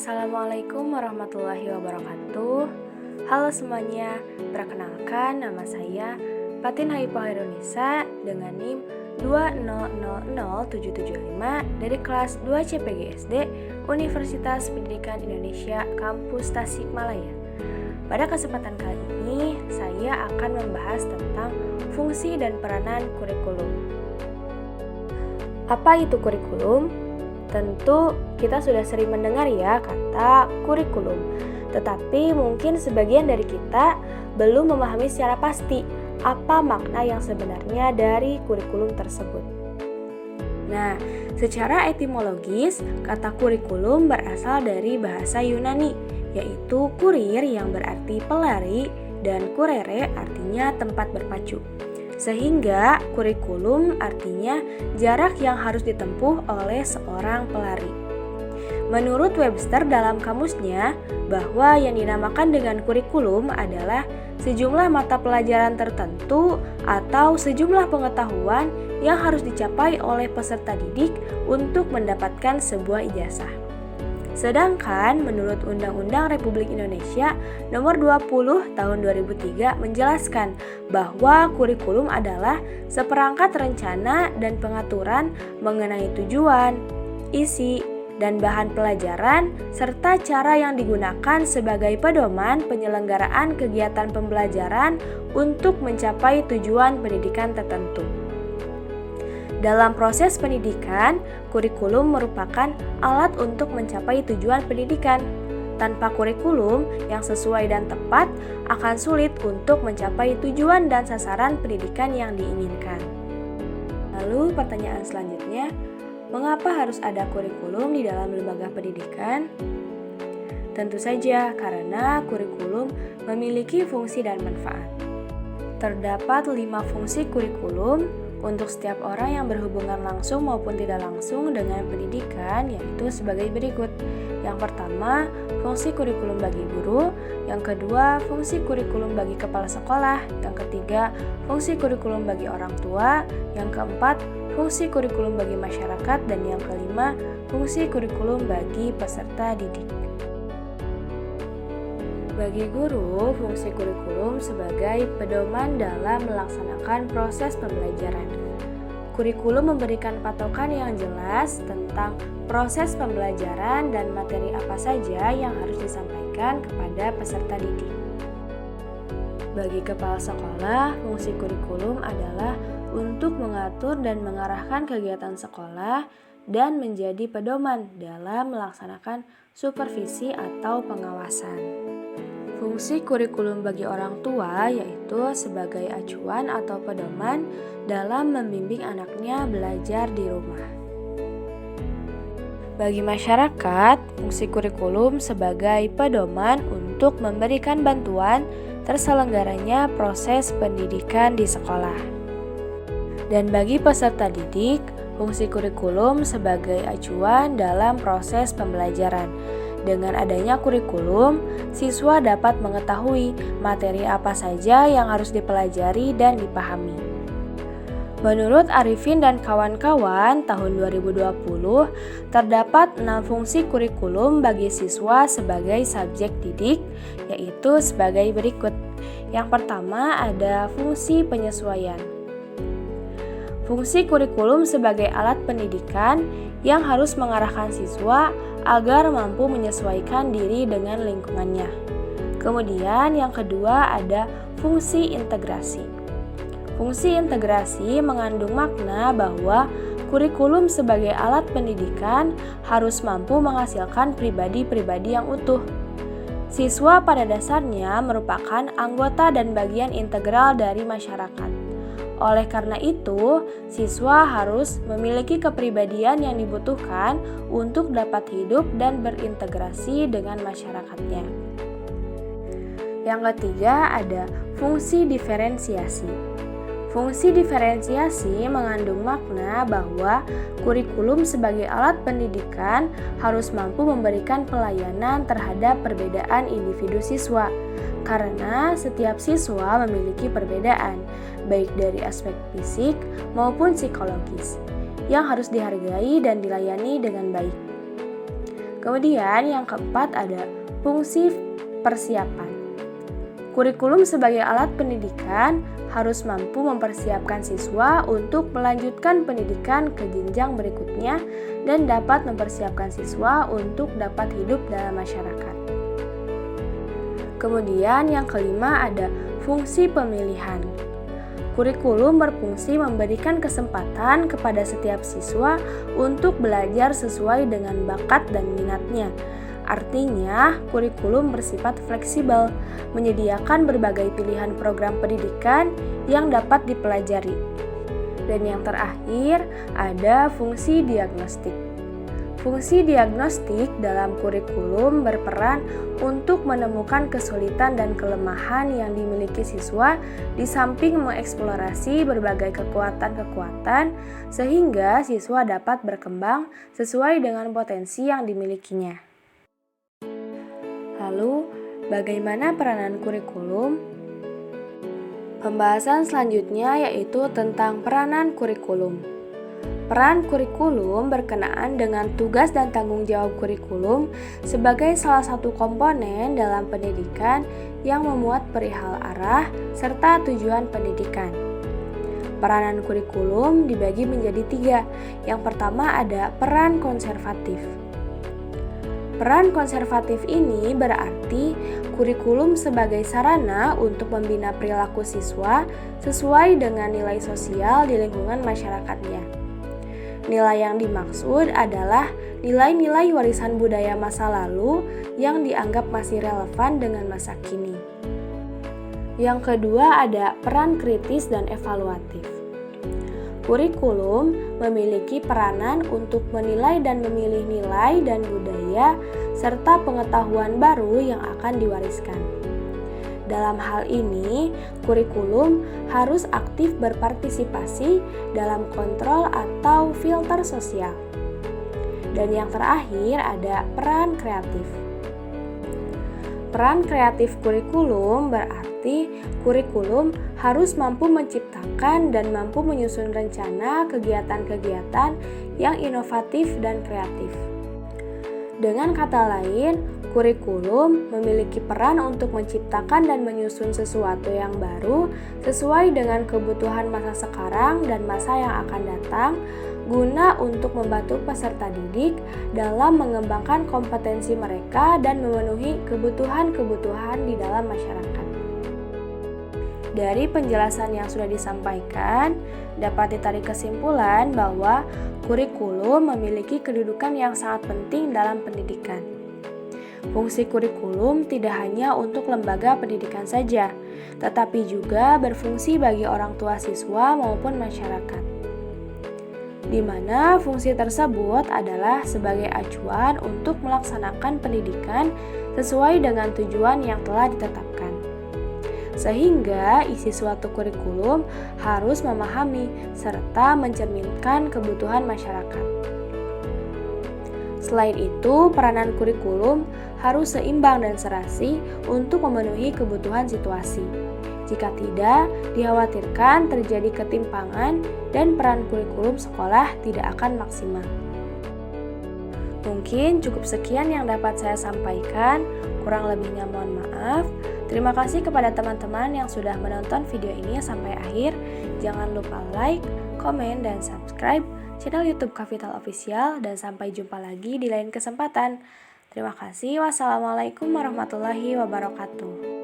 Assalamualaikum warahmatullahi wabarakatuh. Halo semuanya, perkenalkan nama saya Fatin Haifah Hairunisa dengan NIM 2000775 dari kelas 2 CPGSD Universitas Pendidikan Indonesia Kampus Tasikmalaya. Pada kesempatan kali ini, saya akan membahas tentang fungsi dan peranan kurikulum. Apa itu kurikulum? Tentu kita sudah sering mendengar ya kata kurikulum, tetapi mungkin sebagian dari kita belum memahami secara pasti apa makna yang sebenarnya dari kurikulum tersebut. Nah, secara etimologis, kata kurikulum berasal dari bahasa Yunani, yaitu kurir yang berarti pelari dan kurere artinya tempat berpacu. Sehingga kurikulum artinya jarak yang harus ditempuh oleh seorang pelari. Menurut Webster dalam kamusnya, bahwa yang dinamakan dengan kurikulum adalah sejumlah mata pelajaran tertentu atau sejumlah pengetahuan yang harus dicapai oleh peserta didik untuk mendapatkan sebuah ijazah. Sedangkan menurut Undang-Undang Republik Indonesia Nomor 20 Tahun 2003 menjelaskan bahwa kurikulum adalah seperangkat rencana dan pengaturan mengenai tujuan, isi, dan bahan pelajaran serta cara yang digunakan sebagai pedoman penyelenggaraan kegiatan pembelajaran untuk mencapai tujuan pendidikan tertentu. Dalam proses pendidikan, kurikulum merupakan alat untuk mencapai tujuan pendidikan. Tanpa kurikulum yang sesuai dan tepat, akan sulit untuk mencapai tujuan dan sasaran pendidikan yang diinginkan. Lalu pertanyaan selanjutnya, mengapa harus ada kurikulum di dalam lembaga pendidikan? Tentu saja karena kurikulum memiliki fungsi dan manfaat. Terdapat 5 fungsi kurikulum untuk setiap orang yang berhubungan langsung maupun tidak langsung dengan pendidikan, yaitu sebagai berikut. Yang pertama, fungsi kurikulum bagi guru. Yang kedua, fungsi kurikulum bagi kepala sekolah. Yang ketiga, fungsi kurikulum bagi orang tua. Yang keempat, fungsi kurikulum bagi masyarakat. Dan yang kelima, fungsi kurikulum bagi peserta didik. Bagi guru, fungsi kurikulum sebagai pedoman dalam melaksanakan proses pembelajaran. Kurikulum memberikan patokan yang jelas tentang proses pembelajaran dan materi apa saja yang harus disampaikan kepada peserta didik. Bagi kepala sekolah, fungsi kurikulum adalah untuk mengatur dan mengarahkan kegiatan sekolah dan menjadi pedoman dalam melaksanakan supervisi atau pengawasan. Fungsi kurikulum bagi orang tua yaitu sebagai acuan atau pedoman dalam membimbing anaknya belajar di rumah. Bagi masyarakat, fungsi kurikulum sebagai pedoman untuk memberikan bantuan terselenggaranya proses pendidikan di sekolah. Dan bagi peserta didik, fungsi kurikulum sebagai acuan dalam proses pembelajaran. Dengan adanya kurikulum, siswa dapat mengetahui materi apa saja yang harus dipelajari dan dipahami. Menurut Arifin dan kawan-kawan, tahun 2020 terdapat 6 fungsi kurikulum bagi siswa sebagai subjek didik, yaitu sebagai berikut. Yang pertama ada fungsi penyesuaian. Fungsi kurikulum sebagai alat pendidikan yang harus mengarahkan siswa agar mampu menyesuaikan diri dengan lingkungannya. Kemudian yang kedua ada fungsi integrasi. Fungsi integrasi mengandung makna bahwa kurikulum sebagai alat pendidikan harus mampu menghasilkan pribadi-pribadi yang utuh. Siswa pada dasarnya merupakan anggota dan bagian integral dari masyarakat. Oleh karena itu, siswa harus memiliki kepribadian yang dibutuhkan untuk dapat hidup dan berintegrasi dengan masyarakatnya. Yang ketiga ada fungsi diferensiasi. Fungsi diferensiasi mengandung makna bahwa kurikulum sebagai alat pendidikan harus mampu memberikan pelayanan terhadap perbedaan individu siswa, karena setiap siswa memiliki perbedaan, baik dari aspek fisik maupun psikologis, yang harus dihargai dan dilayani dengan baik. Kemudian yang keempat ada fungsi persiapan. Kurikulum sebagai alat pendidikan harus mampu mempersiapkan siswa untuk melanjutkan pendidikan ke jenjang berikutnya dan dapat mempersiapkan siswa untuk dapat hidup dalam masyarakat. Kemudian yang kelima ada fungsi pemilihan. Kurikulum berfungsi memberikan kesempatan kepada setiap siswa untuk belajar sesuai dengan bakat dan minatnya. Artinya, kurikulum bersifat fleksibel, menyediakan berbagai pilihan program pendidikan yang dapat dipelajari. Dan yang terakhir, ada fungsi diagnostik. Fungsi diagnostik dalam kurikulum berperan untuk menemukan kesulitan dan kelemahan yang dimiliki siswa di samping mengeksplorasi berbagai kekuatan-kekuatan sehingga siswa dapat berkembang sesuai dengan potensi yang dimilikinya. Lalu, bagaimana peranan kurikulum? Pembahasan selanjutnya yaitu tentang peranan kurikulum. Peran kurikulum berkenaan dengan tugas dan tanggung jawab kurikulum sebagai salah satu komponen dalam pendidikan yang memuat perihal arah serta tujuan pendidikan. Peranan kurikulum dibagi menjadi 3. Yang pertama ada peran konservatif. Peran konservatif ini berarti kurikulum sebagai sarana untuk membina perilaku siswa sesuai dengan nilai sosial di lingkungan masyarakatnya. Nilai yang dimaksud adalah nilai-nilai warisan budaya masa lalu yang dianggap masih relevan dengan masa kini. Yang kedua ada peran kritis dan evaluatif. Kurikulum memiliki peranan untuk menilai dan memilih nilai dan budaya serta pengetahuan baru yang akan diwariskan. Dalam hal ini, kurikulum harus aktif berpartisipasi dalam kontrol atau filter sosial. Dan yang terakhir ada peran kreatif. Peran kreatif kurikulum berarti kurikulum harus mampu menciptakan dan mampu menyusun rencana kegiatan-kegiatan yang inovatif dan kreatif. Dengan kata lain, kurikulum memiliki peran untuk menciptakan dan menyusun sesuatu yang baru sesuai dengan kebutuhan masa sekarang dan masa yang akan datang, guna untuk membantu peserta didik dalam mengembangkan kompetensi mereka dan memenuhi kebutuhan-kebutuhan di dalam masyarakat. Dari penjelasan yang sudah disampaikan, dapat ditarik kesimpulan bahwa kurikulum memiliki kedudukan yang sangat penting dalam pendidikan. Fungsi kurikulum tidak hanya untuk lembaga pendidikan saja, tetapi juga berfungsi bagi orang tua siswa maupun masyarakat. Di mana fungsi tersebut adalah sebagai acuan untuk melaksanakan pendidikan sesuai dengan tujuan yang telah ditetapkan. Sehingga isi suatu kurikulum harus memahami serta mencerminkan kebutuhan masyarakat. Selain itu, peranan kurikulum harus seimbang dan serasi untuk memenuhi kebutuhan situasi. Jika tidak, dikhawatirkan terjadi ketimpangan dan peran kurikulum sekolah tidak akan maksimal. Mungkin cukup sekian yang dapat saya sampaikan, kurang lebihnya mohon maaf. Terima kasih kepada teman-teman yang sudah menonton video ini sampai akhir. Jangan lupa like, komen, dan subscribe channel YouTube Kapital Official dan sampai jumpa lagi di lain kesempatan. Terima kasih. Wassalamualaikum warahmatullahi wabarakatuh.